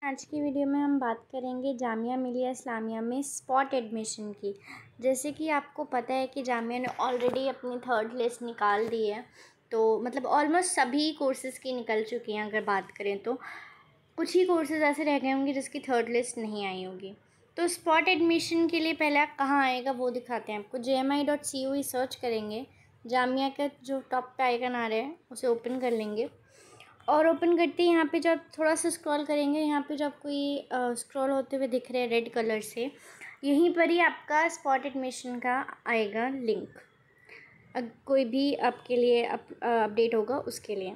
आज की वीडियो में हम बात करेंगे जामिया मिलिया इस्लामिया में स्पॉट एडमिशन की। जैसे कि आपको पता है कि जामिया ने ऑलरेडी अपनी थर्ड लिस्ट निकाल दी है, तो मतलब ऑलमोस्ट सभी कोर्सेज़ की निकल चुकी हैं। अगर बात करें तो कुछ ही कोर्सेज़ ऐसे रह गए होंगे जिसकी थर्ड लिस्ट नहीं आई होगी। तो स्पॉट एडमिशन के लिए पहले आप कहाँ आएगा वो दिखाते हैं आपको। JMI.COE सर्च करेंगे, जामिया का जो टॉप पे आइकन आ रहा है उसे ओपन कर लेंगे और ओपन करते ही यहाँ पे जब थोड़ा सा स्क्रॉल करेंगे, यहाँ पे जब कोई स्क्रॉल होते हुए दिख रहे हैं रेड कलर से, यहीं पर ही आपका स्पॉट एडमिशन का आएगा लिंक। कोई भी आपके लिए अपडेट होगा उसके लिए,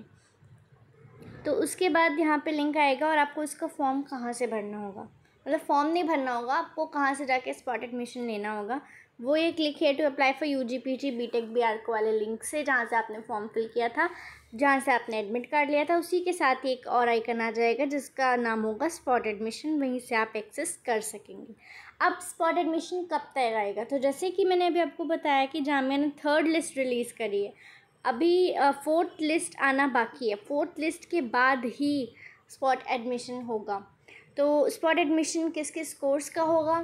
तो उसके बाद यहाँ पे लिंक आएगा और आपको इसका फॉर्म कहाँ से भरना होगा। मतलब फॉर्म नहीं भरना होगा, आपको कहाँ से जाके स्पॉट एडमिशन लेना होगा। वो ये क्लिक है to apply for UG PG BTech BARC वाले लिंक से, जहाँ से आपने फॉर्म फिल किया था, जहाँ से आपने एडमिट कार्ड लिया था, उसी के साथ ही एक और आइकन आ जाएगा जिसका नाम होगा स्पॉट एडमिशन। वहीं से आप एक्सेस कर सकेंगे। अब स्पॉट एडमिशन कब तक आएगा, तो जैसे कि मैंने अभी आपको बताया कि जामिया ने थर्ड लिस्ट रिलीज़ करी है, अभी फोर्थ लिस्ट आना बाकी है। फोर्थ लिस्ट के बाद ही स्पॉट एडमिशन होगा। तो स्पॉट एडमिशन किस किस कोर्स का होगा,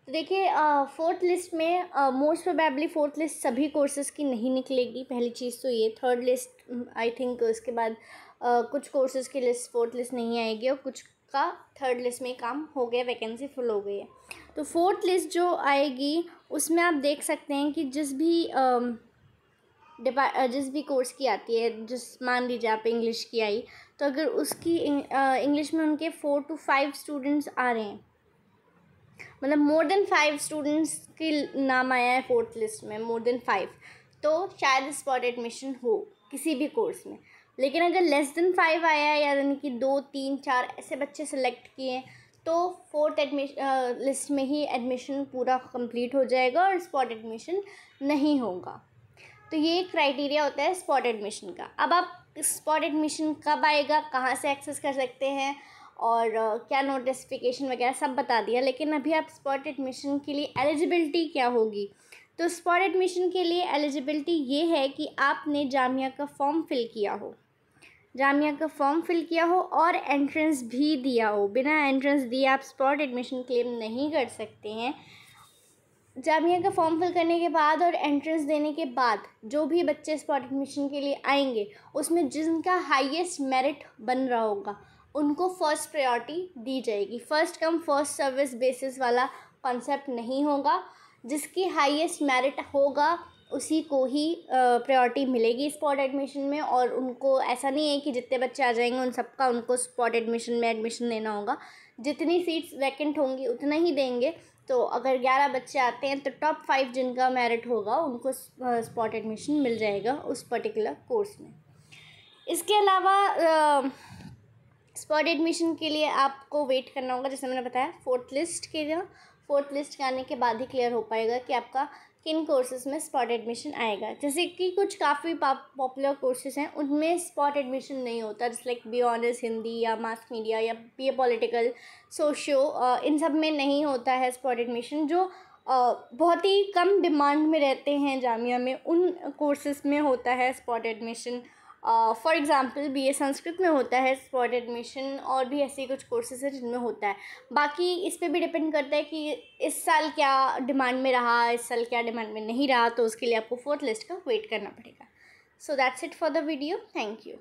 तो देखिए फोर्थ लिस्ट में मोस्ट प्रोबेबली फोर्थ लिस्ट सभी कोर्सेज़ की नहीं निकलेगी। पहली चीज़ तो ये, थर्ड लिस्ट आई थिंक उसके बाद कुछ कोर्सेज़ की लिस्ट फोर्थ लिस्ट नहीं आएगी और कुछ का थर्ड लिस्ट में काम हो गया, वैकेंसी फुल हो गई है। तो फोर्थ लिस्ट जो आएगी उसमें आप देख सकते हैं कि जिस भी कोर्स की आती है, जिस मान लीजिए आप इंग्लिश की आई, तो अगर उसकी इंग्लिश में उनके 4 to 5 स्टूडेंट्स आ रहे हैं, मतलब मोर देन 5 स्टूडेंट्स के नाम आया है फोर्थ लिस्ट में, मोर देन 5, तो शायद स्पॉट एडमिशन हो किसी भी कोर्स में। लेकिन अगर लेस देन 5 आया है, यानी कि 2, 3, 4 ऐसे बच्चे सेलेक्ट किए, तो फोर्थ लिस्ट में ही एडमिशन पूरा कंप्लीट हो जाएगा और स्पॉट एडमिशन नहीं होगा। तो ये क्राइटेरिया होता है स्पॉट एडमिशन का। अब आप स्पॉट एडमिशन कब आएगा, कहाँ से एक्सेस कर सकते हैं और क्या नोटिफिकेशन वगैरह सब बता दिया, लेकिन अभी आप स्पॉट एडमिशन के लिए एलिजिबिलिटी क्या होगी। तो स्पॉट एडमिशन के लिए एलिजिबिलिटी ये है कि आपने जामिया का फॉर्म फिल किया हो, जामिया का फॉर्म फिल किया हो और एंट्रेंस भी दिया हो। बिना एंट्रेंस दिए आप स्पॉट एडमिशन क्लेम नहीं कर सकते हैं। जामिया का फॉर्म फिल करने के बाद और एंट्रेंस देने के बाद जो भी बच्चे स्पॉट एडमिशन के लिए आएंगे, उसमें जिनका हाईएस्ट मेरिट बन रहा होगा उनको फर्स्ट प्रायोरिटी दी जाएगी। First come first service basis वाला कॉन्सेप्ट नहीं होगा। जिसकी हाईएस्ट मेरिट होगा उसी को ही प्रायोरिटी मिलेगी स्पॉट एडमिशन में, और उनको ऐसा नहीं है कि जितने बच्चे आ जाएंगे उन सबका उनको स्पॉट एडमिशन में एडमिशन लेना होगा। जितनी सीट्स वैकेंट होंगी उतना ही देंगे। तो अगर 11 बच्चे आते हैं तो टॉप 5 जिनका मेरिट होगा उनको स्पॉट एडमिशन मिल जाएगा उस पर्टिकुलर कोर्स में। इसके अलावा स्पॉट एडमिशन के लिए आपको वेट करना होगा, जैसे मैंने बताया फोर्थ लिस्ट के लिए। फोर्थ लिस्ट के आने के बाद ही क्लियर हो पाएगा कि आपका किन कोर्सेज़ में स्पॉट एडमिशन आएगा। जैसे कि कुछ काफ़ी पॉपुलर कोर्सेज़ हैं उनमें स्पॉट एडमिशन नहीं होता, जैसे लाइक बी ऑनर्स हिंदी या मास मीडिया या BA पॉलिटिकल सोशियो, इन सब में नहीं होता है स्पॉट एडमिशन। जो बहुत ही कम डिमांड में रहते हैं जामिया में, उन कोर्सेज़ में होता है spot admission. For example BA Sanskrit में होता है स्पॉट एडमिशन, और भी ऐसे कुछ कोर्सेज हैं जिनमें होता है। बाकी इस पे भी डिपेंड करता है कि इस साल क्या डिमांड में रहा, इस साल क्या डिमांड में नहीं रहा, तो उसके लिए आपको फोर्थ लिस्ट का वेट करना पड़ेगा। So that's it for the video. Thank you.